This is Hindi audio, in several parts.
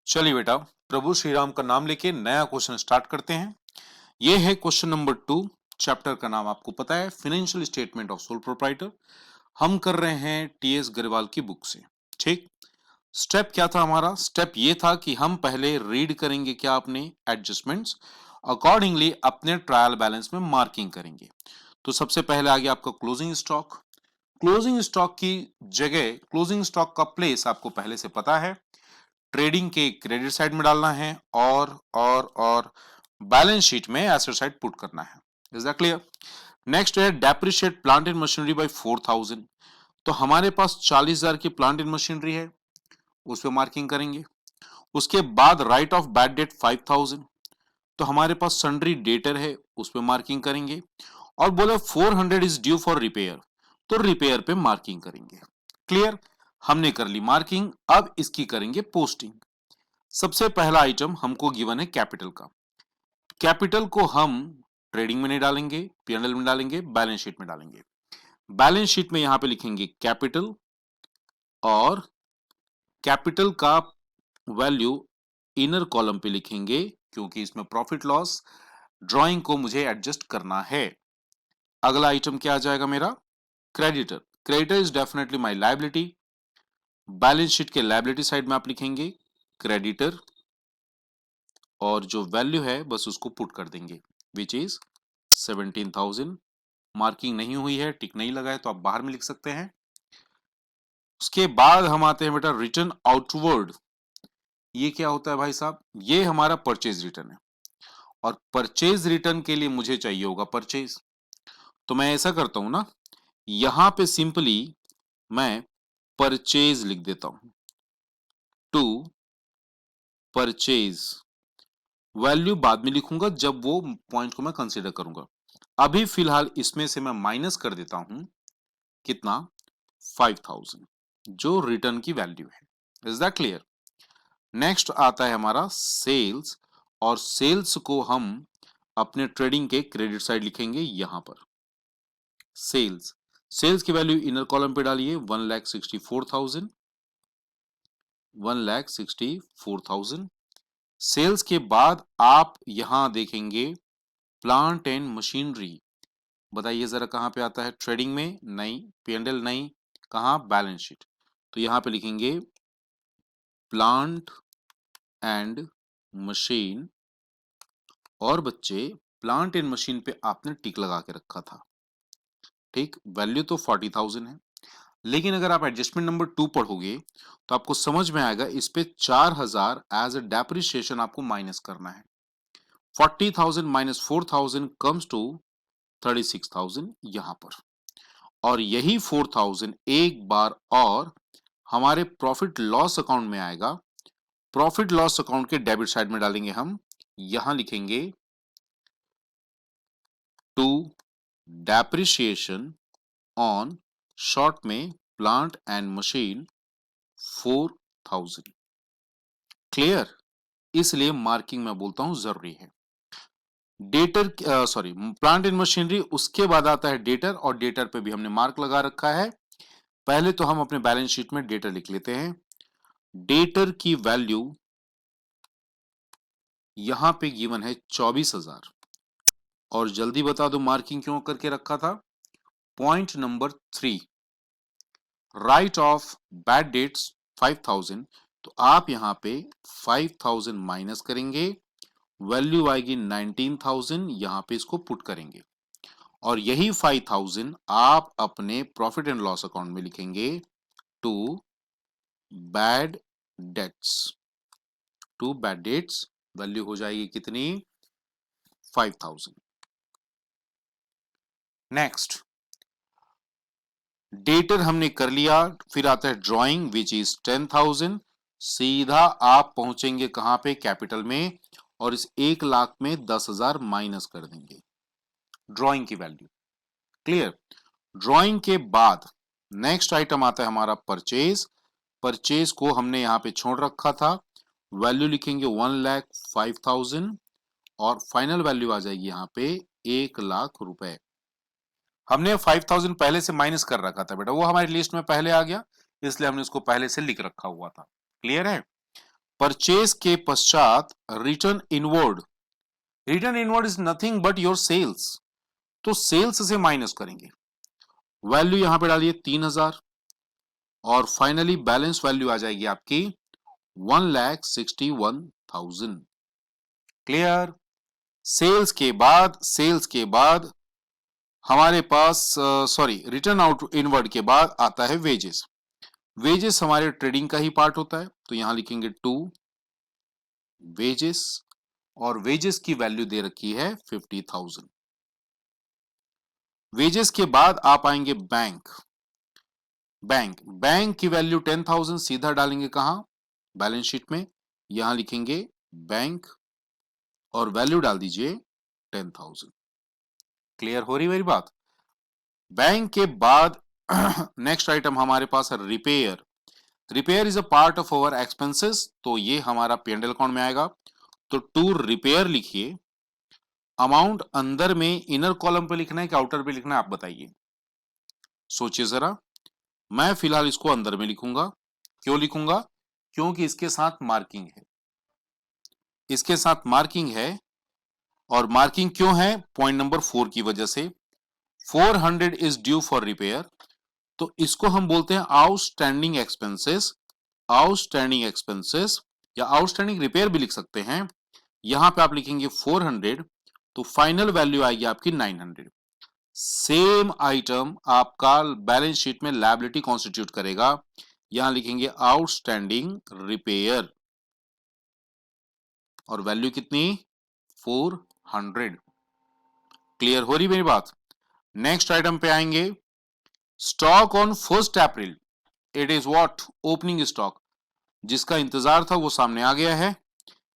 चलिए बेटा, प्रभु श्री राम का नाम लेके नया क्वेश्चन स्टार्ट करते हैं। ये है क्वेश्चन नंबर 2। चैप्टर का नाम आपको पता है, financial statement of sole proprietor. हम कर रहे हैं टीएस गरेवाल की बुक से। ठीक। स्टेप क्या था हमारा? स्टेप ये था कि हम पहले रीड करेंगे क्या अपने एडजस्टमेंट्स, अकॉर्डिंगली अपने ट्रायल बैलेंस में मार्किंग करेंगे। तो सबसे पहले आ गया आपका क्लोजिंग स्टॉक। क्लोजिंग स्टॉक की जगह, क्लोजिंग स्टॉक का प्लेस आपको पहले से पता है, ट्रेडिंग के क्रेडिट साइड में डालना है और बैलेंस शीट में एसेट साइड पुट करना है। Is that clear? नेक्स्ट है depreciate plant and machinery by 4000। तो हमारे पास 40,000 की प्लांट एंड मशीनरी है, उस पर मार्किंग करेंगे। उसके बाद राइट ऑफ बैड डेट 5000। तो हमारे पास सन्ड्री डेटर है, उस पर मार्किंग करेंगे। और बोले 400 इज ड्यू फॉर रिपेयर, तो रिपेयर पे मार्किंग करेंगे। क्लियर? हमने कर ली मार्किंग, अब इसकी करेंगे पोस्टिंग। सबसे पहला आइटम हमको गिवन है कैपिटल का। कैपिटल को हम ट्रेडिंग में नहीं डालेंगे, पीएनएल में डालेंगे, बैलेंस शीट में डालेंगे। बैलेंस शीट में यहां पे लिखेंगे कैपिटल, और कैपिटल का वैल्यू इनर कॉलम पे लिखेंगे, क्योंकि इसमें प्रॉफिट लॉस ड्राइंग को मुझे एडजस्ट करना है। अगला आइटम क्या आ जाएगा मेरा? Creditor. Creditor is definitely my liability. Balance sheet के लायबिलिटी साइड में आप लिखेंगे क्रेडिटर, और जो वैल्यू है बस उसको पुट कर देंगे, विच इज 17,000। मार्किंग नहीं हुई है, टिक नहीं लगा है, तो आप बाहर में लिख सकते हैं। उसके बाद हम आते हैं बेटा रिटर्न आउटवर्ड। ये क्या होता है भाई साहब? ये हमारा परचेज रिटर्न है, और परचेज रिटर्न के लिए मुझे चाहिए होगा परचेज। तो मैं ऐसा करता हूं ना, यहां पे सिंपली मैं परचेज लिख देता हूं, टू परचेज। वैल्यू बाद में लिखूंगा जब वो पॉइंट को मैं कंसीडर करूंगा। अभी फिलहाल इसमें से मैं माइनस कर देता हूं, कितना? 5000, जो रिटर्न की वैल्यू है। Is that clear? नेक्स्ट आता है हमारा सेल्स, और सेल्स को हम अपने ट्रेडिंग के क्रेडिट साइड लिखेंगे यहां पर। सेल्स, सेल्स की वैल्यू इनर कॉलम पे डालिए 1,64,000। 1,64,000। सेल्स के बाद आप यहां देखेंगे प्लांट एंड मशीनरी। बताइए जरा कहां पे आता है? ट्रेडिंग में नहीं, पीएनएल नहीं, कहां? Balance sheet. तो यहां पे लिखेंगे प्लांट एंड मशीन, और बच्चे प्लांट एंड मशीन पे आपने टिक लगा के रखा था। ठीक, वैल्यू तो 40,000 है, लेकिन अगर आप एडजस्टमेंट नंबर 2 पढ़ोगे तो आपको समझ में आएगा, इस पे 4,000 एज अ डेप्रिसिएशन आपको माइनस करना है। 40,000 माइनस 4,000 कम्स टू 36,000 यहां पर, और यही 4,000 एक बार और हमारे प्रॉफिट लॉस अकाउंट में आएगा। प्रॉफिट लॉस अकाउंट के डेबिट साइड में डालेंगे हम, यहां लिखेंगे टू डेप्रिसिएशन ऑन, शॉर्ट में प्लांट एंड मशीन 4,000। क्लियर? इसलिए मार्किंग मैं बोलता हूं जरूरी है। Debtor, sorry, plant and machinery, उसके बाद आता है डेटर, और डेटर पे भी हमने मार्क लगा रखा है। पहले तो हम अपने बैलेंस शीट में डेटर लिख लेते हैं। डेटर की वैल्यू यहां पे गिवन है 24,000, और जल्दी बता दो मार्किंग क्यों करके रखा था? Point number 3, right of bad debts 5,000। तो आप यहां पे 5,000 माइनस करेंगे, वैल्यू आएगी 19,000, यहां पे इसको पुट करेंगे, और यही 5,000 आप अपने प्रॉफिट एंड लॉस अकाउंट में लिखेंगे to bad debts. To bad debts value हो जाएगी कितनी? 5,000। नेक्स्ट डेटर हमने कर लिया, फिर आता है ड्राइंग विच इज 10,000। सीधा आप पहुंचेंगे कहां पे? कैपिटल में, और इस 1,00,000 में 10,000 माइनस कर देंगे ड्राइंग की वैल्यू। क्लियर? ड्राइंग के बाद नेक्स्ट आइटम आता है हमारा परचेज। परचेज को हमने यहां पे छोड़ रखा था, वैल्यू लिखेंगे 1,05,000, और फाइनल वैल्यू आ जाएगी यहां पे 1,00,000 रुपए। हमने 5,000 पहले से माइनस कर रखा था बेटा, वो हमारी लिस्ट में पहले आ गया, इसलिए हमने उसको पहले से लिख रखा हुआ था। क्लियर है? परचेज के पश्चात return inward, return inward is nothing but your sales, तो सेल्स से माइनस करेंगे। वैल्यू यहां पे डालिए 3000 और फाइनली बैलेंस वैल्यू आ जाएगी आपकी 1,61,000। क्लियर। सेल्स के बाद हमारे पास सॉरी रिटर्न आउट इनवर्ड के बाद आता है वेजेस। वेजेस हमारे ट्रेडिंग का ही पार्ट होता है, तो यहां लिखेंगे टू वेजेस और वेजेस की वैल्यू दे रखी है 50,000। वेजेस के बाद आप आएंगे बैंक। बैंक की वैल्यू 10,000 सीधा डालेंगे कहां, बैलेंस शीट में, यहां लिखेंगे बैंक और वैल्यू डाल दीजिए 10,000। क्लियर हो रही मेरी बात। बैंक के बाद नेक्स्ट आइटम हमारे पास है repair. Repair is a part of our expenses, तो ये हमारा P&L अकाउंट में आएगा, तो टू रिपेयर लिखिए। अमाउंट अंदर में इनर कॉलम पे लिखना है कि आउटर पे लिखना है, आप बताइए, सोचिए जरा। मैं फिलहाल इसको अंदर में लिखूंगा। क्यों लिखूंगा, क्योंकि इसके साथ मार्किंग है, इसके साथ मार्किंग है। और मार्किंग क्यों है, पॉइंट नंबर 4 की वजह से। 400 इज ड्यू फॉर रिपेयर, तो इसको हम बोलते हैं आउटस्टैंडिंग एक्सपेंसेस। आउटस्टैंडिंग एक्सपेंसेस या आउटस्टैंडिंग रिपेयर भी लिख सकते हैं। यहां पे आप लिखेंगे 400, तो फाइनल वैल्यू आएगी आपकी 900। सेम आइटम आपका बैलेंस शीट में लायबिलिटी कॉन्स्टिट्यूट करेगा, यहां लिखेंगे आउटस्टैंडिंग रिपेयर और वैल्यू कितनी, 400। क्लियर हो रही मेरी बात। नेक्स्ट आइटम पे आएंगे, stock on 1 April, it is what, opening stock, जिसका इंतजार था वो सामने आ गया है।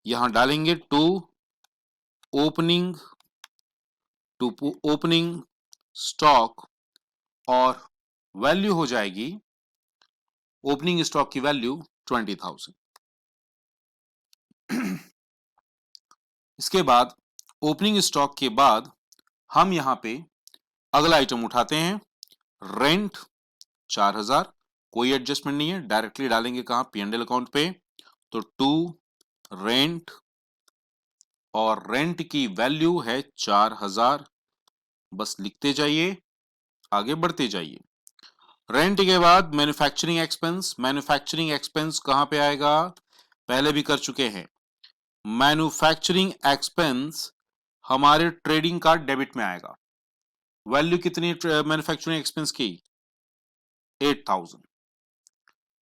यहां डालेंगे टू ओपनिंग स्टॉक और वैल्यू हो जाएगी ओपनिंग स्टॉक की वैल्यू 20,000। इसके बाद ओपनिंग स्टॉक के बाद हम यहां पे अगला आइटम उठाते हैं, रेंट 4,000। कोई एडजस्टमेंट नहीं है, डायरेक्टली डालेंगे कहां, P&L अकाउंट पे, तो टू रेंट और रेंट की वैल्यू है 4,000। बस लिखते जाइए, आगे बढ़ते जाइए। रेंट के बाद मैन्युफैक्चरिंग एक्सपेंस, मैन्युफैक्चरिंग एक्सपेंस कहां पे आएगा, पहले भी कर चुके हैं। मैन्युफैक्चरिंग एक्सपेंस हमारे ट्रेडिंग का डेबिट में आएगा। वैल्यू कितनी मैन्युफैक्चरिंग एक्सपेंस की, 8,000।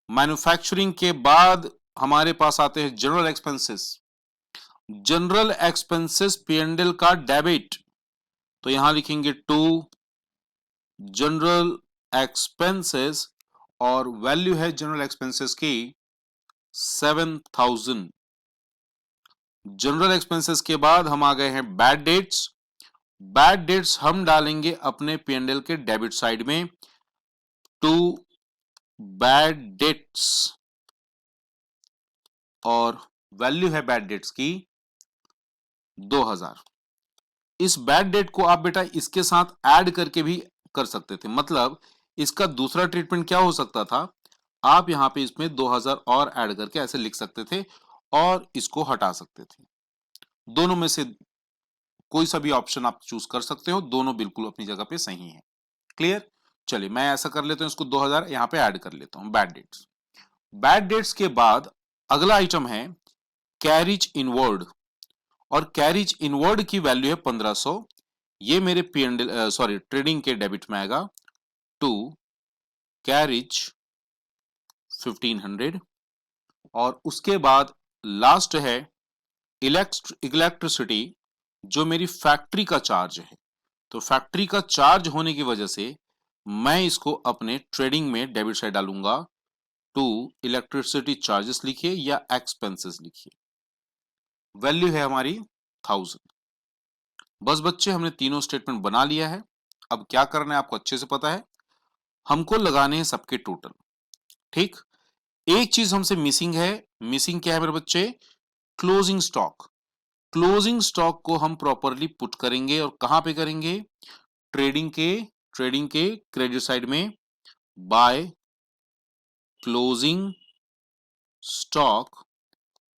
मैन्युफैक्चरिंग के बाद हमारे पास आते हैं general expenses. General expenses P&L का डेबिट, तो यहां लिखेंगे टू जनरल एक्सपेंसेस और वैल्यू है जनरल एक्सपेंसेस की 7,000। जनरल एक्सपेंसेस के बाद हम आ गए हैं बैड डेट्स। बैड डेट्स हम डालेंगे अपने P&L के डेबिट साइड में, टू बैड डेट्स और वैल्यू है बैड डेट्स की 2,000। इस बैड डेट को आप बेटा इसके साथ ऐड करके भी कर सकते थे, मतलब इसका दूसरा ट्रीटमेंट क्या हो सकता था, आप यहां पे इसमें 2,000 और ऐड करके ऐसे लिख सकते थे और इसको हटा सकते थे। दोनों में से कोई सा भी ऑप्शन आप चूज कर सकते हो, दोनों बिल्कुल अपनी जगह पे सही है। क्लियर। चलिए मैं ऐसा कर लेता हूं, इसको 2,000 यहां पे ऐड कर लेता हूं, बैड डेट्स। बैड डेट्स के बाद अगला आइटम है कैरिज इनवर्ड, और कैरिज इनवर्ड की वैल्यू है 1,500। ये मेरे P&L सॉरी ट्रेडिंग के डेबिट में आएगा, टू कैरिज 1,500। और उसके बाद लास्ट है इलेक्ट्रिसिटी, जो मेरी फैक्ट्री का चार्ज है। तो फैक्ट्री का चार्ज होने की वजह से मैं इसको अपने ट्रेडिंग में डेबिट साइड डालूंगा, टू इलेक्ट्रिसिटी चार्जेस लिखिए या एक्सपेंसेस लिखिए, वैल्यू है हमारी 1,000। बस बच्चे हमने तीनों स्टेटमेंट बना लिया है। अब क्या करना है आपको अच्छे से पता है, हमको लगाने हैं सबके टोटल। ठीक, एक चीज हमसे मिसिंग है, मिसिंग क्या है मेरे बच्चे, क्लोजिंग स्टॉक। क्लोजिंग स्टॉक को हम प्रॉपरली पुट करेंगे और कहां पे करेंगे, ट्रेडिंग के क्रेडिट साइड में, by closing stock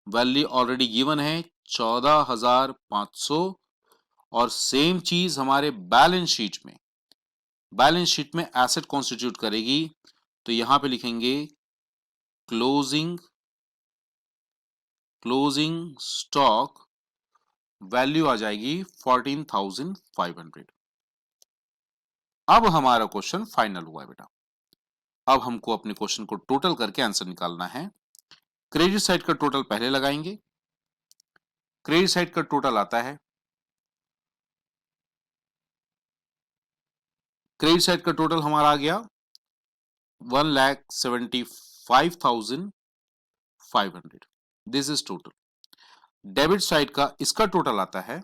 value already given है 14,500 और सेम चीज हमारे बैलेंस शीट में एसेट कॉन्स्टिट्यूट करेगी, तो यहां पे लिखेंगे क्लोजिंग स्टॉक, वैल्यू आ जाएगी 14,500। अब हमारा क्वेश्चन फाइनल हुआ है बेटा। अब हमको अपने क्वेश्चन को टोटल करके आंसर निकालना है। क्रेडिट साइड का टोटल पहले लगाएंगे। क्रेडिट साइड का टोटल आता है, क्रेडिट साइड का टोटल हमारा आ गया 1,75,500। This is total. Debit side का इसका टोटल आता है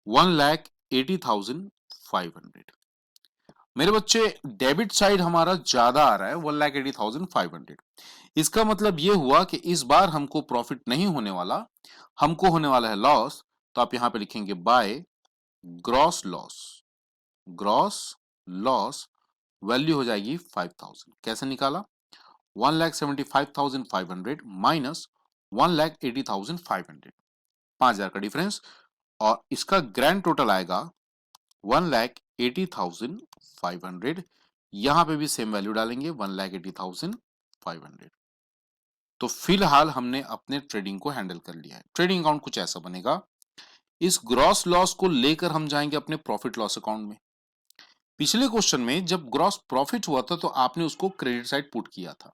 1,80,500। मेरे बच्चे डेबिट साइड हमारा ज्यादा आ रहा है 1,80,500। इसका मतलब यह हुआ कि इस बार हमको प्रॉफिट नहीं होने वाला, हमको होने वाला है लॉस। तो आप यहां पे लिखेंगे बाय ग्रॉस लॉस, वैल्यू हो जाएगी 5,000। कैसे निकाला? 1,75,500 माइनस 1,80,500, 5,000 का डिफरेंस, और इसका ग्रैंड टोटल आएगा 1,80,500। यहां पे भी सेम वैल्यू डालेंगे 1,80,500। तो फिलहाल हमने अपने ट्रेडिंग को हैंडल कर लिया है। ट्रेडिंग अकाउंट कुछ ऐसा बनेगा। इस ग्रॉस लॉस को लेकर हम जाएंगे अपने प्रॉफिट लॉस अकाउंट में। पिछले क्वेश्चन में जब ग्रॉस प्रॉफिट हुआ था तो आपने उसको क्रेडिट साइड पुट किया था।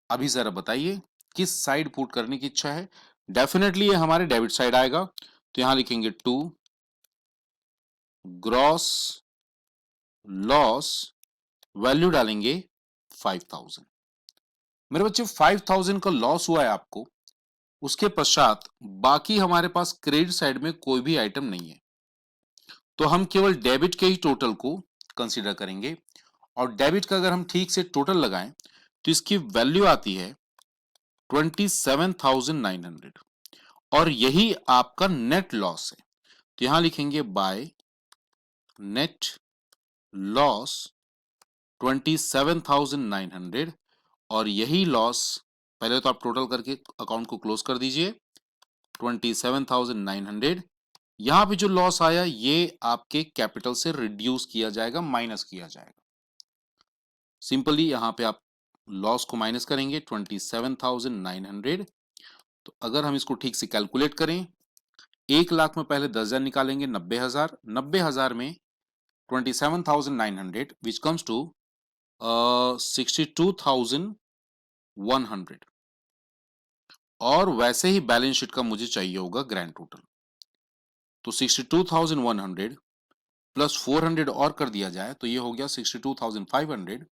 अभी जरा बताइए किस साइड पुट करने की इच्छा है? डेफिनेटली ये हमारे डेबिट साइड आएगा, तो यहां लिखेंगे टू ग्रॉस लॉस, वैल्यू डालेंगे 5,000। मेरे बच्चे 5,000 का लॉस हुआ है आपको, उसके पश्चात बाकी हमारे पास क्रेडिट साइड में कोई भी आइटम नहीं है, तो हम केवल डेबिट के ही टोटल को कंसीडर करेंगे। और डेबिट का अगर हम ठीक से टोटल लगाएं तो इसकी वैल्यू आती है 27,900, और यही आपका नेट लॉस है। तो यहां लिखेंगे बाय नेट लॉस 27,900, और यही लॉस, पहले तो आप टोटल करके अकाउंट को क्लोज कर दीजिए 27,900। यहां पे जो लॉस आया ये आपके कैपिटल से रिड्यूस किया जाएगा, माइनस किया जाएगा। सिंपली यहां पे आप लॉस को माइनस करेंगे 27,900। तो अगर हम इसको ठीक से कैलकुलेट करें, 1,00,000 में पहले 10,000 निकालेंगे, 90,000, 90,000 में 27,900 विच कम्स टू 62,100। और वैसे ही बैलेंस शीट का मुझे चाहिए होगा ग्रैंड टोटल, तो 62,100 प्लस 400 और कर दिया जाए तो ये हो गया 62,500,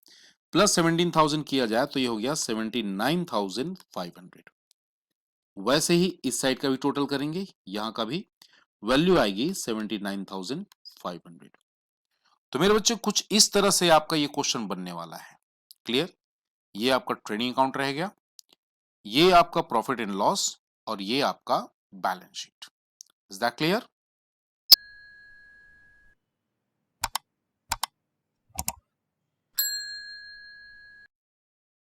प्लस 17,000 किया जाए तो ये हो गया 79,500। वैसे ही इस साइड का भी टोटल करेंगे, यहां का भी वैल्यू आएगी 79,500। तो मेरे बच्चे कुछ इस तरह से आपका ये क्वेश्चन बनने वाला है। क्लियर? ये आपका ट्रेडिंग अकाउंट रह गया, ये आपका प्रॉफिट एंड लॉस, और ये आपका balance sheet. Is that clear?